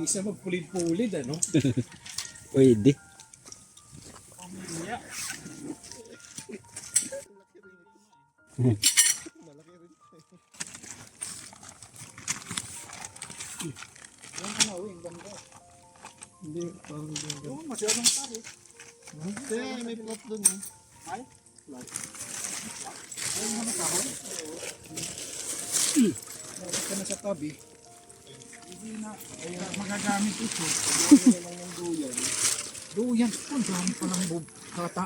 Isa magpulid-pulid, ano? Pwede. Pamilya. Malaki rin. Yung kanawin, ganda. Hindi, parang ganda. Oo, masyadong tarik. Hindi, may plot dun. Ay? Plot. Ay, mga kahon? Dapat ka na sa tabi. Hindi na, ay magagamit ito. Duyan lang yung duyan. Duyan, ang dami palang kata.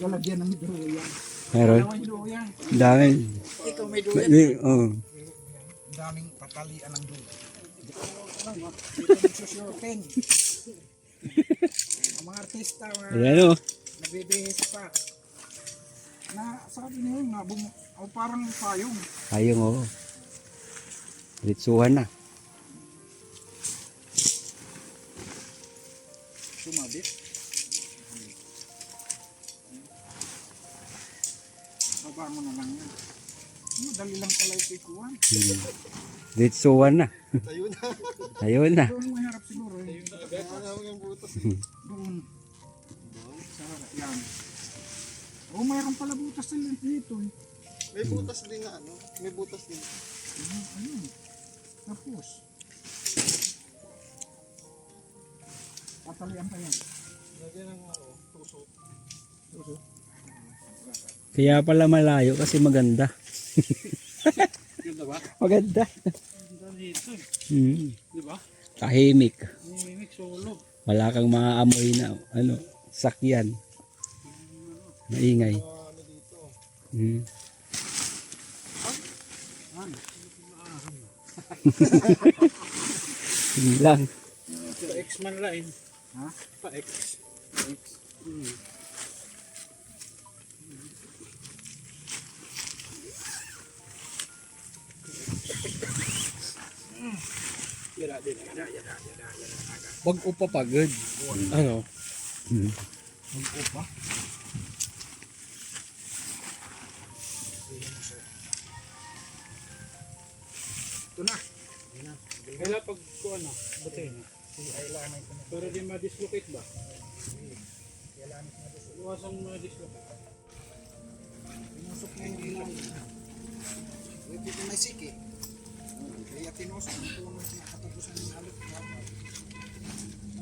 Lalagyan ng duyan. Meron? Dalawang duyan. Dami. Ikaw may duyan. Oo. Daming patalian ng duyan. Dito nagsusurten. Ang mga artista, Ayan o. nabibihis pa. Na sabi niyo nga, parang payong. Ayun o. Ritsuhan na. Sumabit. Baba mo na lang yan. Madali lang pala ito ikuhan. Ritsuhan na. Ayun na. Ayun na. Doon mo harap siguro. Ayun na agad. Yung butas. Doon. Sa yan. Oh, mayroon pala butas din dito. May butas din nga ano. May butas din. Ayun. Tapos. Patalian pa yan. Lagyan ng tuso. Tuso. Kaya pala malayo kasi maganda. Ganda ba? Maganda. Ganda dito. Diba? Tahimik. Tahimik solo. Wala kang maaamoy na sakyan. Maingay. Hindi lang. Pa-X man line. Ha? Pa-X. X. Wag upa pagod. Ano? Wag upa. Ito na. Kailan pag kuha na, batay na. Pero di ma-dislocate ba? Iwasang ma-dislocate. Tinusok niya yung ilaw. Pwede ko may siki. Kaya tinusok ang puno na katapusan ng alok.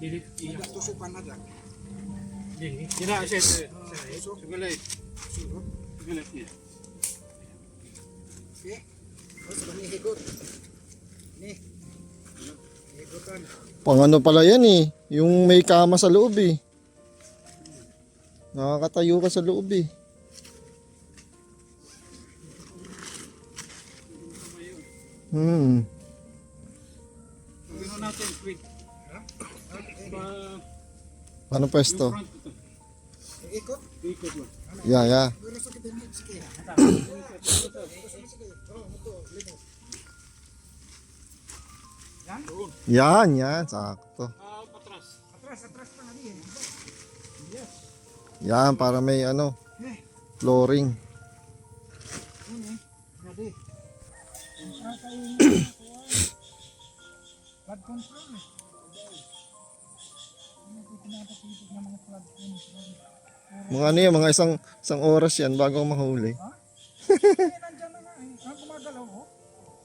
Dilit iya. Nagatusukan na dyan. Dilit. Sila, siya. Tusok. Sugalit. Tusok. Sugalit niya. Okay. Tapos ba ni higot? Ni. Higutan. Pang ano pala yan eh. Yung may kama sa loob eh. Nakakatayo ka sa loob eh. Gano'n natin, quick. Paano pwesto? Front ito. Ikot. Ikot mo. Yeah. Pero sakit din mo. Sige. Yan. Sakto. Patras. Atras pa nga niya. Yan, para may ano, flooring. Ready. Flood control eh. Mga ano yan, mga isang oras yan bago mahuli. Nandiyan na nga eh. Gumagalaw oh.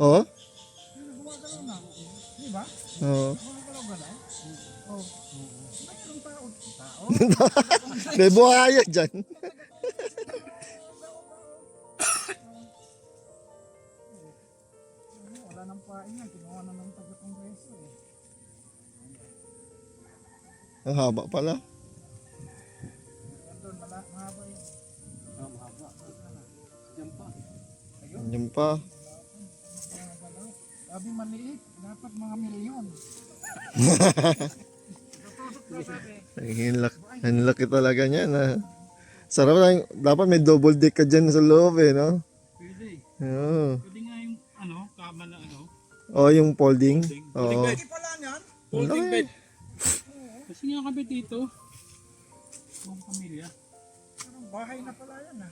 Oo? Gumagalaw na. Di ba? Oo. Gumagalaw-galaw. Oh. Mayroong tao. May buhaya dyan. Wala nang pain yan. Kinuha na ng taga-kongreso eh. Ang haba pala. Doon, mahaba yun. Yan pa. Sabi maliit. Dapat mga milyon. Ang laki talaga niyan ha. Sarap lang. Dapat may double deck ka dyan sa loob eh, no? Pwede. Oo. Pwede nga yung kama na Oh, yung folding. Folding Oo. bed. Pala niyan. Folding Laki. bed. Kasi nga kami dito. Buong pamilya. Parang bahay na pala yan ah.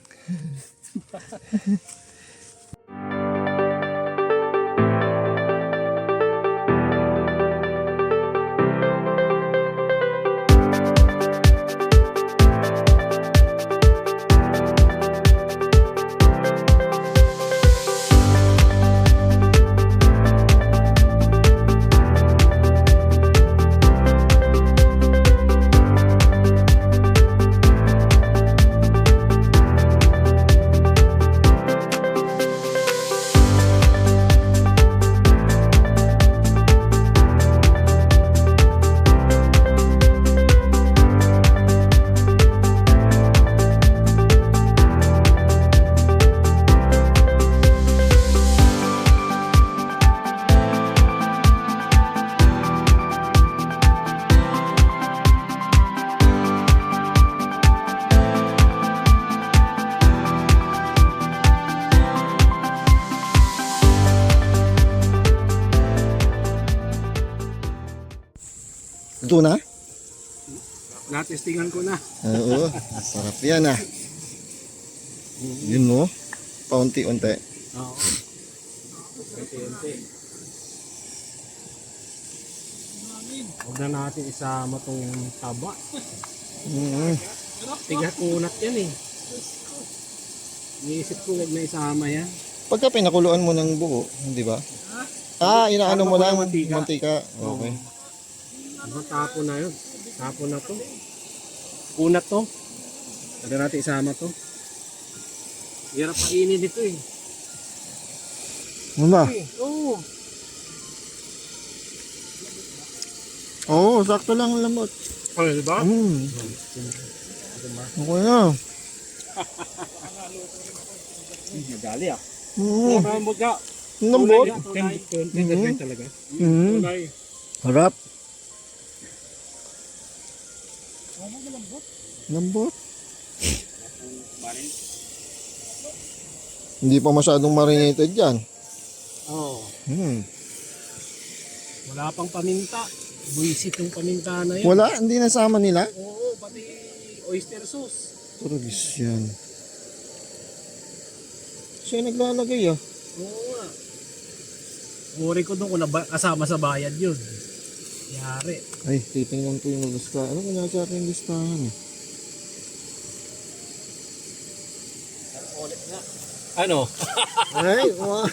Ito na? Natestingan ko na. Oo. Sarap yan ah. Yun no? Paunti-unti. Oo. Unti-unti. Huwag na natin isama tong taba. Tigat unat yan eh. Niisip ko huwag na isama yan. Pagka pinakuluan mo ng buo, hindi ba? Ah, inaano mo lang Mantika. mantika. Okay. Ano tapo na yun? Tapo na to. Unat to. Huwag na natin isama to. Hirap kainin ito eh. Ano? Oo. Oo, sakto lang ang lamot. Oh, diba? Okay na. Nagali ah. Mm. Mo ka. Lambot. Tunay talaga. Mm. Tunay. Harap. Lambot. Hindi pa masyadong marinated yan. Oo. Wala pang paminta. Buisit yung paminta na yan. Wala, hindi nasama nila. Oo, pati oyster sauce. Turgis yan. Siya naglalagay ah. Oo nga. Uri ko doon kung kasama sa bayad yun. Yari. Ay, titingnan ko yung listahan. Ano kanya sa akin yung listahan? Ano? Ay, wow.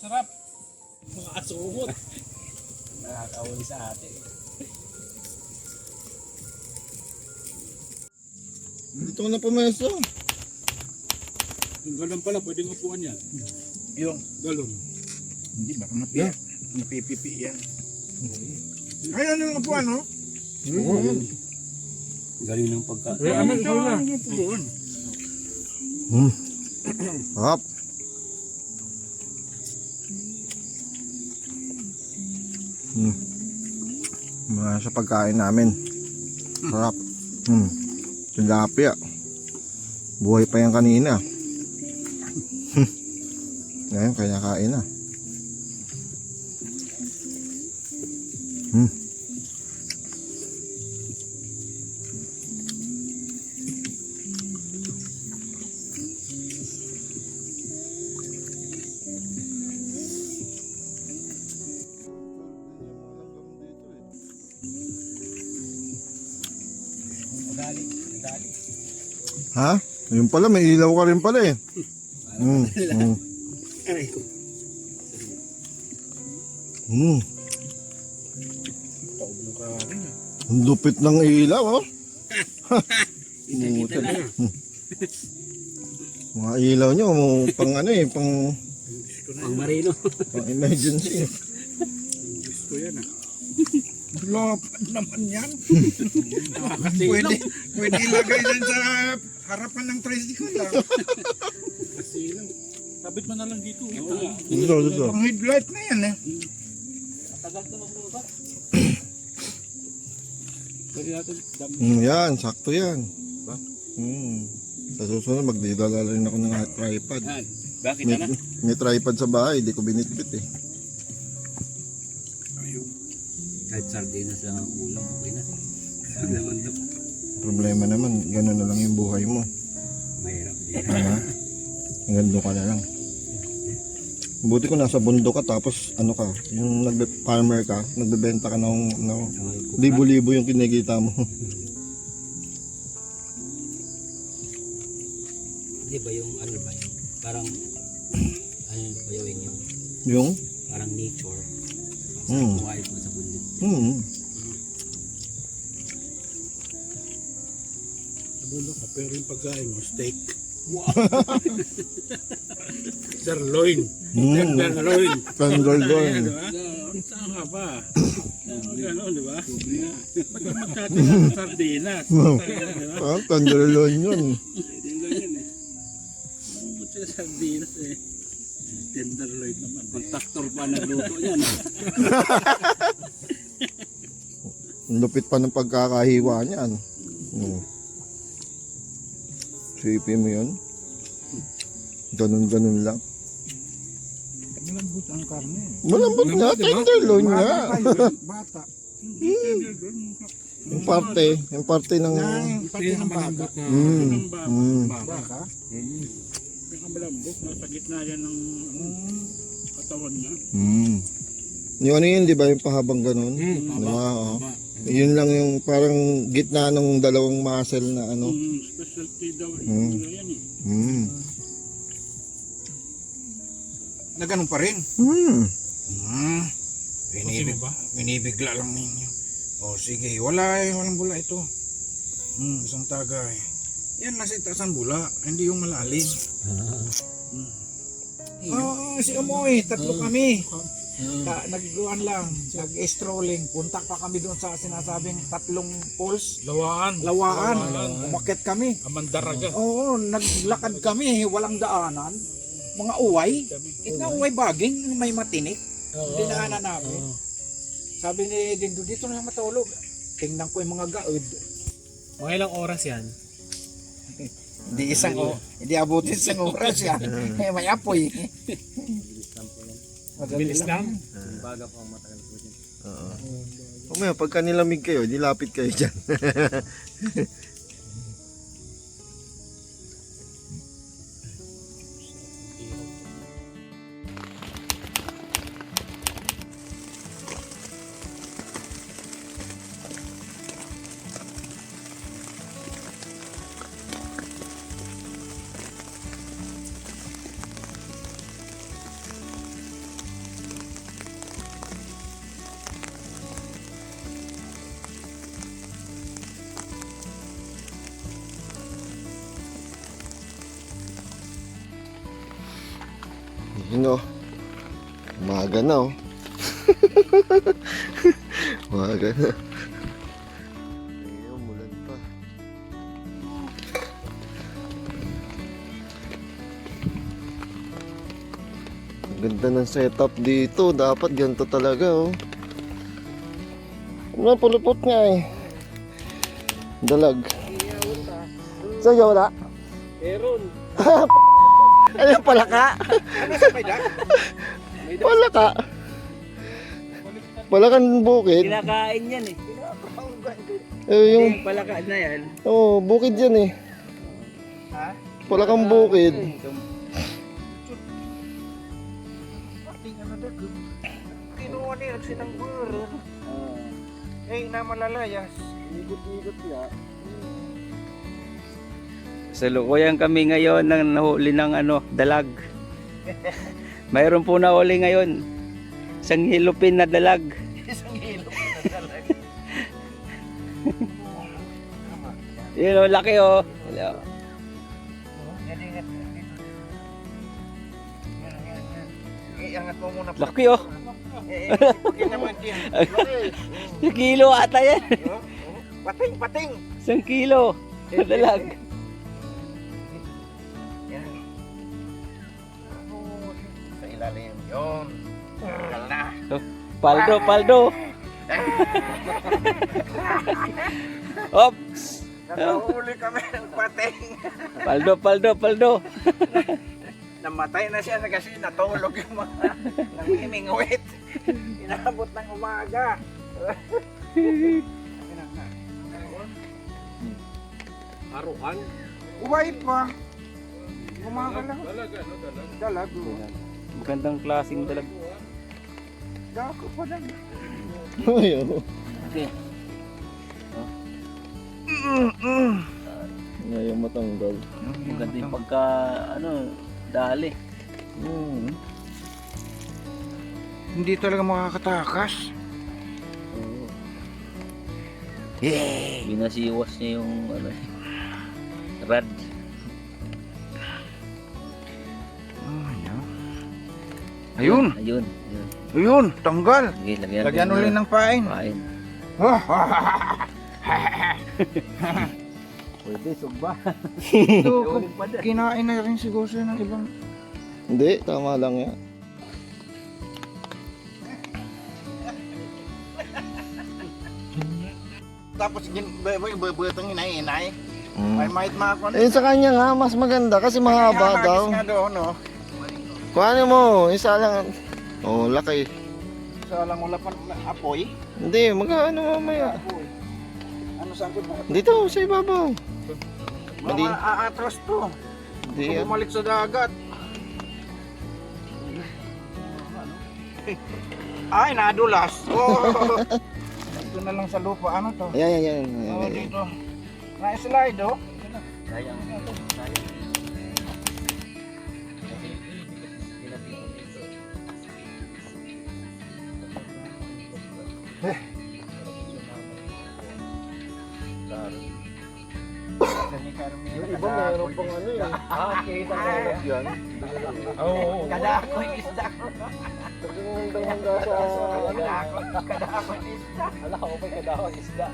Sarap. Mga asumot. Nakakauli sa atin. Dito ko na pumeso. Yung galon pala, pwedeng upuan yan. Yung Galon. hindi ba napipipi yan. Ay, ano yung upuan, no? Galing ng pagka. Ano yung upuan? Sarap. Mga sa pagkain namin. Sarap. Tilapia. Buhay pa yan kanina. Ngayon, kaya kain na. Ha? Yun pala, may ilaw ka rin pala eh. Ang lupit ng ilaw, oh. Puta. Mga ilaw nyo, pang ano eh, pang marino. emergency. Gusto yan ah. Lopad naman yan. Pwede ilagay dyan sa harapan ng tricycle lang. Kasi lang. Tabit mo na lang dito. Dito. Pang headlight na yan eh. Pwede natin dami. Yan, sakto yan. Sa susunod, magdidala rin ako ng tripod. Bakit May tripod sa bahay, di ko binitbit eh. Kahit sardinas lang ang ulam, okay na. Ano naman daw? Problema naman, gano'n na lang yung buhay mo. Mahirap din. Hanggang doon ka na lang. Buti ko nasa bundok ka tapos ano ka, yung farmer ka, nagbebenta ka ng libo-libo yung kinikita mo. Di ba yung ano ba yung parang ano ba yung Yung? parang nature. Buhay mo sa bundok. Nabulok ka, pero yung pagkain mo, steak. Wow! Sirloin. Tenderloin. Tenderloin. Saan ka ba? Gano'n, di ba? Ba't ka magkati ng sardinas? Tenderloin yun. Tenderloin eh. Mamumut siya sardinas eh. Tenderloin naman. Kontraktor pa nagluto yan. Ang lupit pa ng pagkakahiwa niyan. Sipin mo yun. Ganun-ganun lang. Malambot ang karne. Malambot nga, tenderloin nga. Bata. Yung parte ng... Pati ng bata. Baka? Pinakamalambot, nasa gitna yan ng katawan niya. Yung ano yun, di ba? Yung pahabang ganun. Yun lang yung parang gitna ng dalawang muscle na ano. Specialty daw yung yan eh. Na ganun pa rin. Binibigla lang ninyo. O sige, walang bula ito. Isang tagay. Yan nasa itasan bula, hindi yung malalim. Si Amoy, tatlo kami. Nagluan lang, nag-strolling. Punta pa kami doon sa sinasabing tatlong falls. Lawaan. Umakyat kami. Amandaraga. Oo, naglakad kami, walang daanan. Mga uway. Ito uway baging, may matinik. Dinaanan namin. Sabi ni Dindo, dito na lang matulog. Tingnan ko yung mga gaod. Mga ilang oras yan? Hindi abutin isang oras yan. May apoy. Bilis lang? Baga pa ang matagal po din. Pagka nilamig kayo, dilapit kayo dyan. Yun o. Umaga na oh. Umaga na. Ayun, mulan pa. Ang ganda ng setup dito. Dapat ganito talaga oh. Ano pulupot nga eh. Dalag. Sa'yo wala? Meron. Ano yung palaka? Ano sa may dak? Palaka. Palakan bukid. Kinakain yan eh. Yung Palaka na yan. oh, bukid yan eh. Ha? Palakang bukid. Ating ano doon. Kinuha niya ang sinangbur. Eh, na malalayas. Ikot-ikot ya. Salukuyan kami ngayon ng nahuli ng dalag. Mayroon po nahuli ngayon. Isang hilupin na dalag. Isang hilo na talaga. Yun o, laki o. Yan, ingat. Iangat mo muna. Laki o. Pakita mo yan. Isang kilo ata yan. Pating, pating. Isang kilo. na dalag. Yan. Sa ilalim. Yun. Kal na. Paldo, paldo. Ops. Nakahuli kami ng pating. Paldo, paldo, paldo. Namatay na siya kasi natulog yung mga nanginingwit. Inabot ng umaga. Haruan. Uway pa. Gumagalaw. Dalag. Magandang klaseng dalag. Dako pa lang. Ayun. Okay. Ngayon matanggal. Maganda yung pagka, dali. Hindi talaga makakatakas. Binasiwas niya yung, rad. Ayun. Ayun. Ayun. Tanggal. Sige, Lagyan ulit ng pain. pain. Pwede, sugba. So, kinain na rin siguro siya ng ibang... Hindi, tama lang yan. Tapos, butang inay-inay. May might mga Eh sa kanya nga, mas maganda kasi mahaba daw. nga doon, no? Kuhanin mo, isa lang. Oh, laki. Sa lang wala pa apoy. Hindi, ano mamaya. Apoy. Ano saan ko ba? Dito, sa ibabaw. Mali. Mga aatras to. Hindi Kung yan. bumalik sa dagat. Ay, nadulas. Oh. Ito na lang sa lupa. Ano to? Ayan, ayan, ayan. Oh, dito. Na-slide, oh. Sayang. Sayang. Yung iba meron pang ano eh. Kita ko yan. Oo. Kadako yung isda. Hanggang sa Kadako yung isda. Wala ko pa kadawang isda.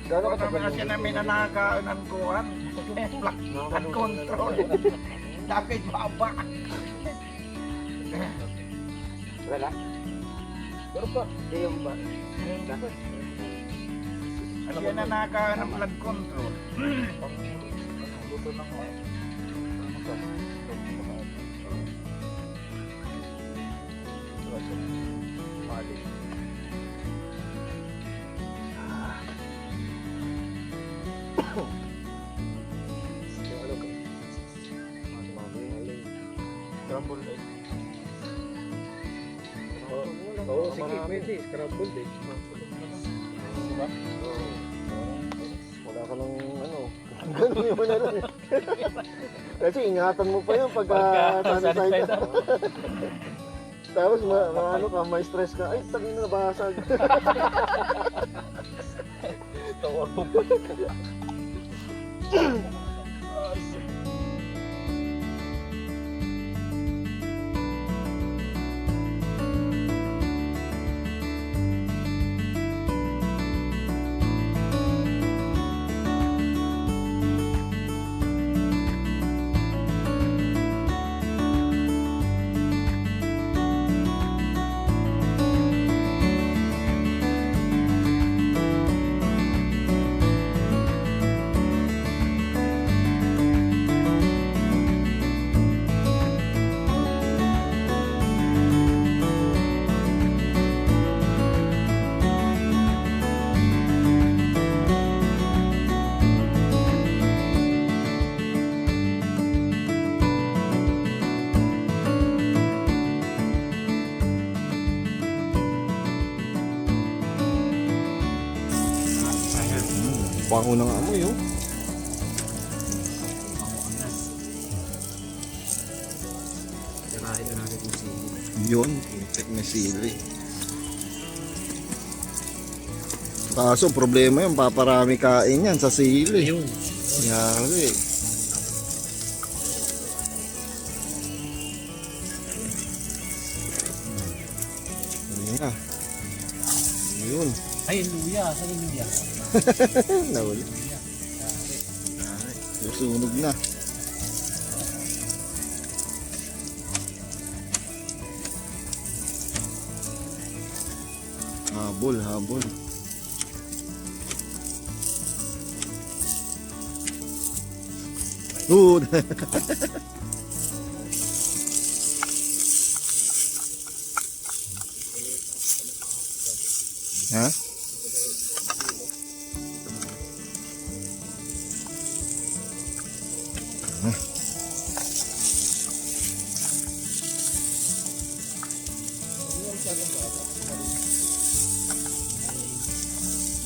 Gano'n Kung naman kasi namin na nakakaanan kuhan. Flood control. Dapat baba. Wala? Pero pa, di yung ba? Ano yan na nakakaanan ng flood control? Luto ng Scramble egg. Oo, sige, pwede. Scrambled eh. wala ka ng ano. Ganun yung na lang. Kasi ingatan mo pa yun pagka sanitize ka. Tapos ano ka, may stress ka. Ay, tagin na nabasag. Tawag mo pa. Pango ng amoy, oh. Tirahin na natin yung sili. Yun, check na sili. Kaso problema yun, paparami kain yan sa sili. Ayun. Yari. Ayun na. Ayun. Ay, luya. Saan yung luya? Nawala. Susunog na. Habol, habol. Good. Ha?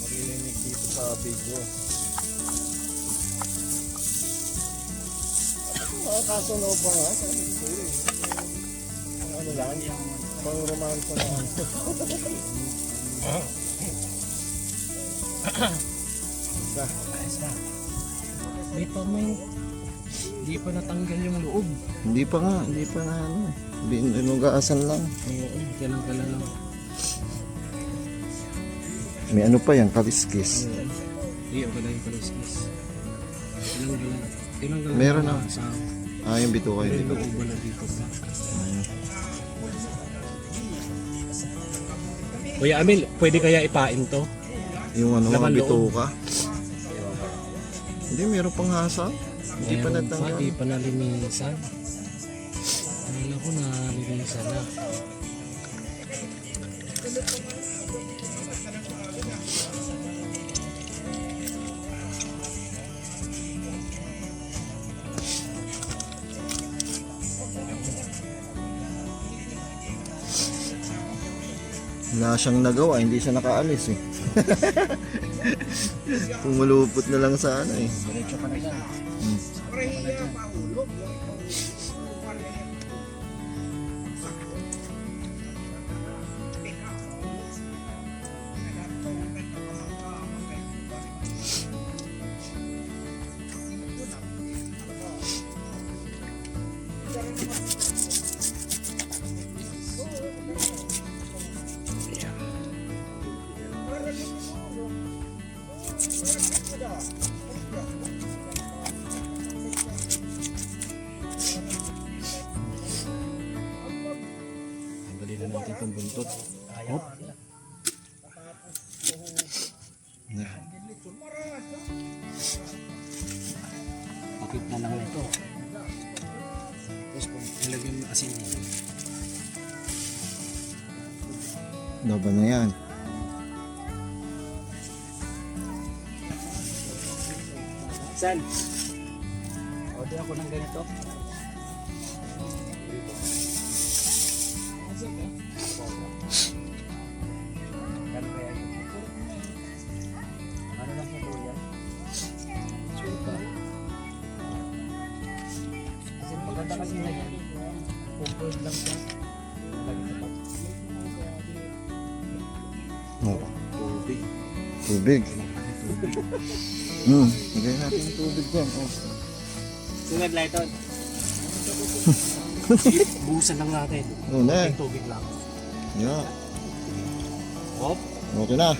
Marinig dito sa video. Kaso no pa nga, sabi ko eh. Ang ano lang, pang romansa na ano. May may hindi pa natanggal yung loob. Hindi pa nga ano. Binugasan lang. Oo, kailang lang. May ano pa yan, kaliskis. Hindi, okay lang yung kaliskis. Kailang Meron na. Sa Yung bituka yun. loob na dito pa. Kuya Amil, pwede kaya ipain to? Yung ano, mga Laman loob. bituka. Hindi, meron pang hasa. Hindi pa Meron natanggal. Hindi pa nalinisan. Akala ko nalinisan na. Wala siyang nagawa, hindi siya nakaalis eh. Pumulupot na lang sa ano eh. Diretso ka na dyan. Tanggalin na natin itong buntot. Hop. Pakit na lang ito. Tapos kung nilagyan mo asin dito. Laban na yan. San? Order ako ng ganito. Ano kaya yun? Ano lang yung luya? Suka. Kasi maganda kasi na yan. Pupul lang siya. Lagi sa top. Oh, Tubig. tubig. Lagay natin yung tubig dyan. Oh. Sungad lang ito. Buhusan lang natin. Oh, na. Yung tubig lang. Yeah. Hop. Okay na.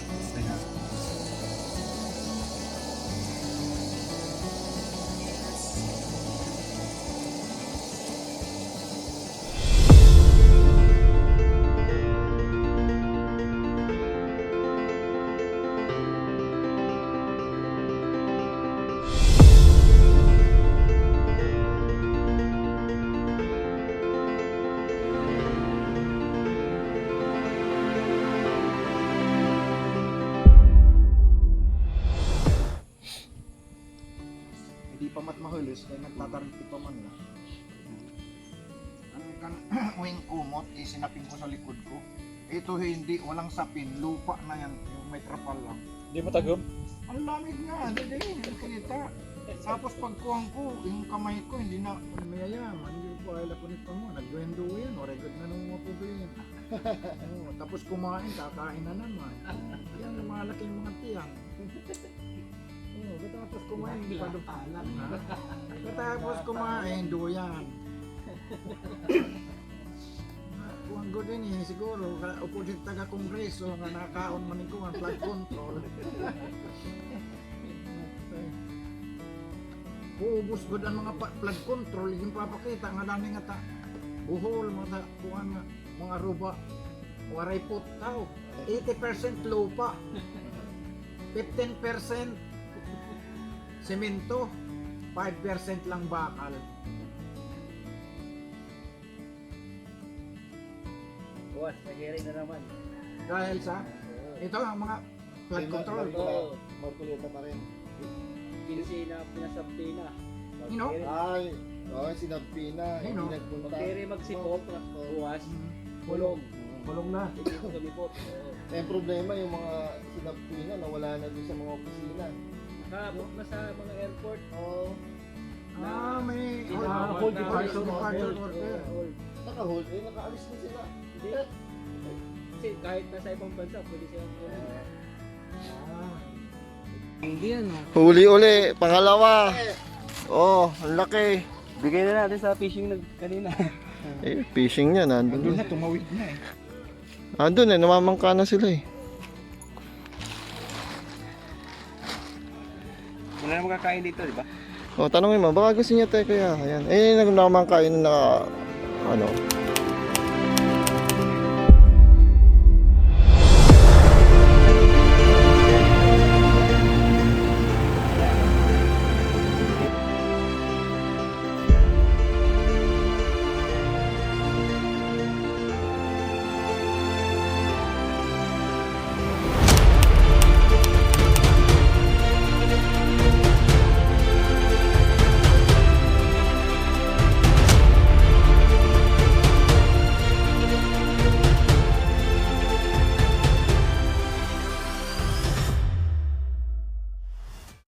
Hindi pa mahulis, kaya nagtatariti pa man na. Ang wing kumot, isinapin ko sa likod ko. Ito hindi, walang sapin, lupa na yan, yung may trapal lang. Hindi mo tagom? Ang lamig nga, hindi kita. Tapos pagkuhan ko, yung kamay ko, hindi na mayayaman. Hindi ko alam ko nito mo. Nagwendo yan, o regod na nung mga problema. Tapos kumain, kakain na naman. Yan, lumalaki yung mga tiyang. Tapos kumain, hindi pa doon. Tapos kumain, duyan. Kuhan ko din eh, siguro, opposite taga-kongreso nga nakaon man ko ang flood control. Uubos ko ang mga flood control, yung papakita nga dami nga ta. Buhol, mga kuhan nga, mga ruba, waray pot tao. 80% lupa, 15% semento, 5% lang bakal. Buwas, nag-hearing na naman. Dahil sa ito ang mga flood control. Markuleta pa rin. Kinsi na pinasabti na. Sino? Ay, sinabpi na. Sino? Hindi nagpunta. Mag-carry magsipot, buwas, bulong. Kulong na. Hindi ko lumipot. Eh, problema yung mga sinabpi na nawala na doon sa mga opisina. Nakabot na sa mga airport. Oo. May hold departure departure order. order. Naka-hold, nakaalis na sila. Hindi. Kasi kahit nasa ibang bansa, pwede silang Hindi ano. Huli uli, pangalawa. Oh, ang laki. bigay na natin sa fishing kanina. Eh, fishing niya, nandun Doon na. na, tumawid na eh. Nandun eh, namamangka na sila eh. Wala na makakain dito, di ba? Oh, tanongin mo, baka gusto niya tayo kaya. Ayan. Eh, namamangka yun na, ano,